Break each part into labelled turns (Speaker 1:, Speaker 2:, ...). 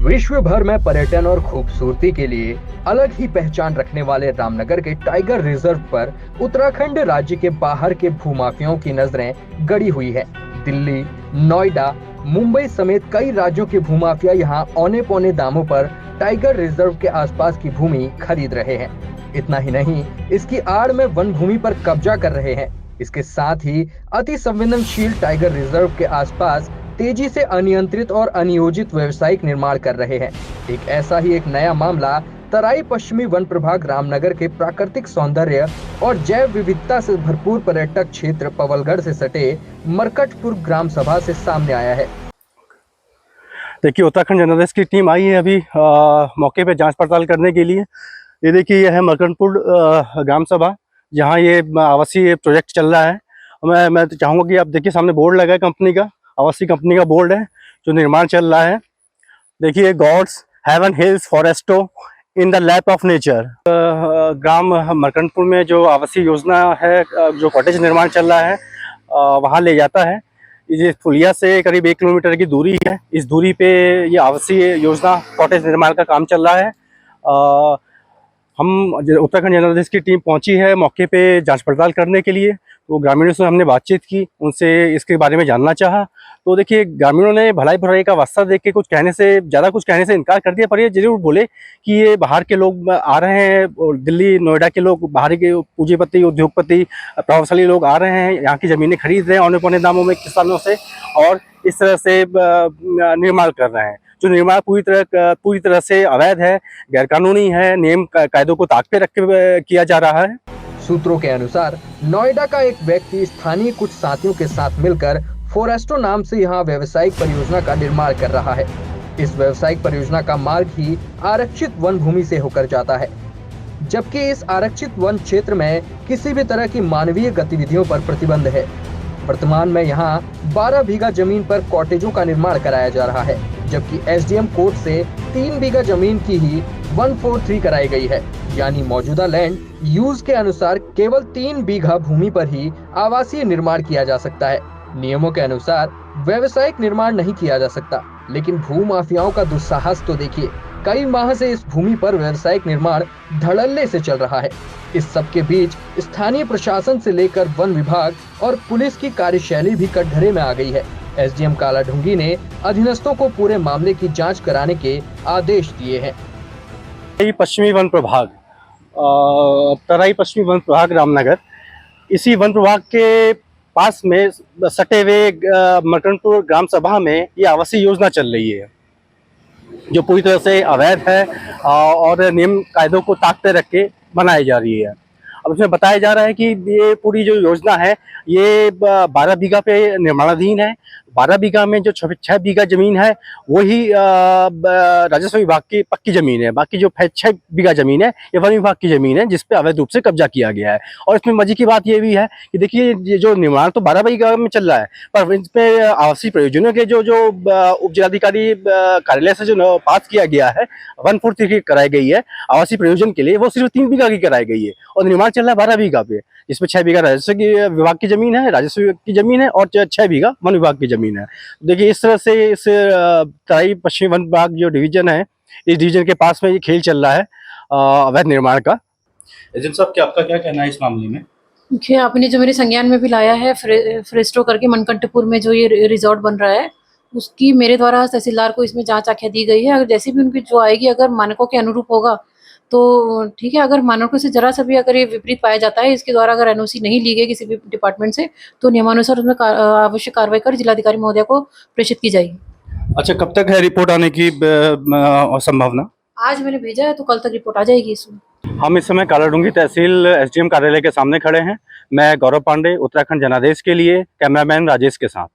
Speaker 1: विश्व भर में पर्यटन और खूबसूरती के लिए अलग ही पहचान रखने वाले रामनगर के टाइगर रिजर्व पर उत्तराखंड राज्य के बाहर के भूमाफियाओं की नजरें गड़ी हुई है। दिल्ली, नोएडा, मुंबई समेत कई राज्यों के भूमाफिया यहां औने पौने दामों पर टाइगर रिजर्व के आसपास की भूमि खरीद रहे हैं। इतना ही नहीं, इसकी आड़ में वन भूमि पर कब्जा कर रहे हैं। इसके साथ ही अति संवेदनशील टाइगर रिजर्व के आसपास तेजी से अनियंत्रित और अनियोजित व्यवसायिक निर्माण कर रहे हैं। एक ऐसा ही एक नया मामला तराई पश्चिमी वन प्रभाग रामनगर के प्राकृतिक सौंदर्य और जैव विविधता से भरपूर पर्यटक क्षेत्र पवलगढ़ से सटे मरकटपुर ग्राम सभा से सामने आया है।
Speaker 2: देखिए, उत्तराखंड जनादेश की टीम आई है अभी मौके पे जांच पड़ताल करने के लिए। ये देखिए, यह है मरकटपुर ग्राम सभा, जहाँ ये आवासीय प्रोजेक्ट चल रहा है। मैं तो चाहूँगा कि आप देखिए, सामने बोर्ड लगा है कंपनी का, आवासीय कंपनी का बोर्ड है जो निर्माण चल रहा है। देखिए, God's heaven hills forest in the lap of nature. ग्राम मरकटपुर में जो आवासीय योजना है, जो कॉटेज निर्माण चल रहा है, वहाँ ले जाता है। ये फुलिया से करीब 1 किलोमीटर की दूरी है। इस दूरी पे ये आवासीय योजना कॉटेज निर्माण का काम चल रहा है। हम उत्तराखंड जनादेश की टीम पहुंची है मौके पे जांच पड़ताल करने के लिए। तो ग्रामीणों से हमने बातचीत की, उनसे इसके बारे में जानना चाहा। तो देखिए, ग्रामीणों ने भलाई बुराई का वास्ता देख के ज़्यादा कुछ कहने से इनकार कर दिया, पर ये जरूर बोले कि ये बाहर के लोग आ रहे हैं, और दिल्ली नोएडा के लोग, बाहर के पूंजीपति, उद्योगपति, प्रभावशाली लोग आ रहे हैं, यहाँ की ज़मीनें खरीद रहे हैं औने पौने दामों में किसानों से, और इस तरह से निर्माण कर रहे हैं। जो निर्माण पूरी तरह से अवैध है, गैरकानूनी है, नियम कायदों को ताक पे रख के किया जा रहा है।
Speaker 1: सूत्रों के अनुसार नोएडा का एक व्यक्ति स्थानीय कुछ साथियों के साथ मिलकर फॉरेस्टो नाम से यहाँ व्यावसायिक परियोजना का निर्माण कर रहा है। इस व्यावसायिक परियोजना का मार्ग ही आरक्षित वन भूमि से होकर जाता है, जबकि इस आरक्षित वन क्षेत्र में किसी भी तरह की मानवीय गतिविधियों पर प्रतिबंध है। वर्तमान में यहाँ 12 बीघा जमीन पर कॉटेजों का निर्माण कराया जा रहा है, जबकि एसडीएम कोर्ट से 3 बीघा जमीन की ही 143 कराई गई है। यानी मौजूदा लैंड यूज के अनुसार केवल 3 बीघा भूमि पर ही आवासीय निर्माण किया जा सकता है। नियमों के अनुसार व्यवसायिक निर्माण नहीं किया जा सकता, लेकिन भू माफियाओं का दुस्साहस तो देखिए। कई माह से इस भूमि पर व्यवसायिक निर्माण धड़ल्ले से चल रहा है। इस सब के बीच स्थानीय प्रशासन से लेकर वन विभाग और पुलिस की कार्यशैली भी कटघरे में आ गई है। एसडीएम कालाढूंगी ने अधीनस्थों को पूरे मामले की जांच कराने के आदेश दिए हैं।
Speaker 2: पश्चिमी वन प्रभाग, तराई पश्चिमी वन प्रभाग रामनगर, इसी वन प्रभाग के पास में सटे हुए मरकटपुर ग्राम सभा में ये आवासीय योजना चल रही है, जो पूरी तरह से अवैध है और नियम कायदों को ताक पे रख के बनाई जा रही है। अब इसमें बताया जा रहा है कि ये पूरी जो योजना है, ये 12 बीघा पे निर्माणाधीन है। 12 बीघा में जो 6 बीघा जमीन है, वही राजस्व विभाग की पक्की जमीन है। बाकी जो 6 बीघा जमीन है, ये वन विभाग की जमीन है, जिसपे अवैध रूप से कब्जा किया गया है। और इसमें मजे की बात ये भी है कि देखिए, ये जो निर्माण तो 12 बीघा में चल रहा है, पर इसमें आवासीय प्रयोजनों के जो उप जिलाधिकारी कार्यालय से जो पास किया गया है, 143 कराई गई है आवासीय प्रयोजन के लिए, वो सिर्फ 3 बीघा की कराई गई है। और निर्माण चल रहा है 12 बीघा पे, जिसमें 6 बीघा राजस्व विभाग की जमीन है, राजस्व की जमीन है, और 6 बीघा वन विभाग की जमीन है। देखिए, इस तरह से इस तराई पश्चिमी वन विभाग जो डिवीजन है, इस डिवीजन के पास में ये खेल चल रहा है अवैध निर्माण का।
Speaker 3: एजेंट साहब, क्या आपका क्या कहना है इस मामले में?
Speaker 4: देखिए, आपने जो मेरे संज्ञान में भी लाया है, फ्रेस्टो करके मनकंटपुर में जो ये रिजॉर्ट बन रहा है, उसकी मेरे द्वारा तहसीलदार को इसमें जांच आख्या दी गई है। अगर जैसे भी उनकी जो आएगी, अगर मानकों के अनुरूप होगा तो ठीक है। अगर मानकों से जरा सा भी अगर ये विपरीत पाया जाता है, इसके द्वारा अगर एनओसी नहीं ली गई किसी भी डिपार्टमेंट से, तो नियमानुसार उसमें आवश्यक कार्रवाई कर जिलाधिकारी महोदय को प्रेषित की जाएगी।
Speaker 3: अच्छा, कब तक है रिपोर्ट आने की संभावना?
Speaker 4: आज मैंने भेजा है, तो कल तक रिपोर्ट आ जाएगी इसमें।
Speaker 2: हम इस समय कालाढूंगी तहसील एसडीएम कार्यालय के सामने खड़े हैं। मैं गौरव पांडे, उत्तराखंड जनादेश के लिए, कैमरामैन राजेश के साथ।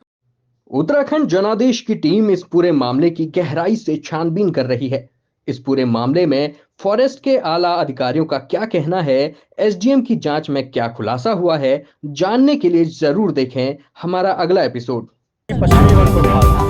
Speaker 1: उत्तराखंड जनादेश की टीम इस पूरे मामले की गहराई से छानबीन कर रही है। इस पूरे मामले में फॉरेस्ट के आला अधिकारियों का क्या कहना है, एसडीएम की जांच में क्या खुलासा हुआ है, जानने के लिए जरूर देखें हमारा अगला एपिसोड।
Speaker 2: पश्चिमी वन प्रभाग